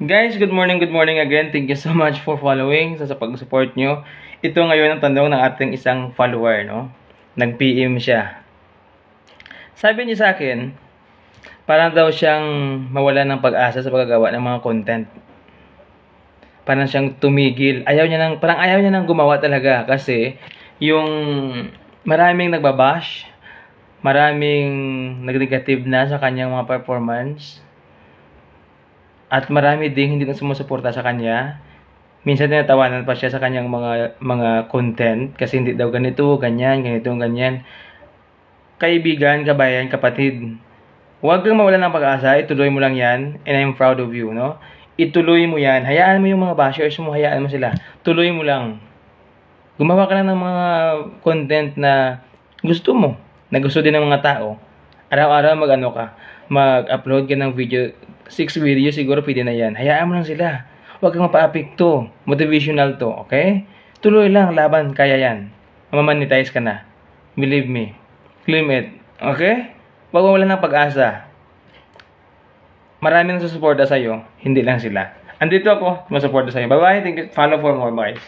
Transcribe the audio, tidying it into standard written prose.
Guys, good morning again. Thank you so much for following, sa pag-support nyo. Ito ngayon ang tanong ng ating isang follower, no? Nag-PM siya. Sabi niya sa akin, parang daw siyang mawalan ng pag-asa sa paggagawa ng mga content. Parang siyang tumigil. Parang ayaw niya nang gumawa talaga kasi yung maraming nagbabash, maraming nag-negative na sa kanyang mga performance. At marami ding hindi na sumusuporta sa kanya. Minsan tinatawanan pa siya sa kanyang mga content kasi hindi daw ganito, ganyan. Kaibigan, kabayan, kapatid, huwag kang mawalan ng pag-asa, ituloy mo lang yan, and I'm proud of you, no? Ituloy mo yan, hayaan mo yung mga bashers mo, hayaan mo sila, tuloy mo lang. Gumawa ka lang ng mga content na gusto mo, na gusto din ng mga tao. Araw-araw mag-upload ka ng video, 6 videos siguro pwede na yan. Hayaan mo lang sila. Huwag kang mapa-apekto. Motivational to, okay? Tuloy lang, laban, kaya yan. Mamonetize ka na. Believe me. Claim it, okay? Huwag mo wala ng pag-asa. Marami nang susuporta sa'yo, hindi lang sila. Andito ako, masuporta sa'yo. Bye-bye, thank you. Follow for more, guys.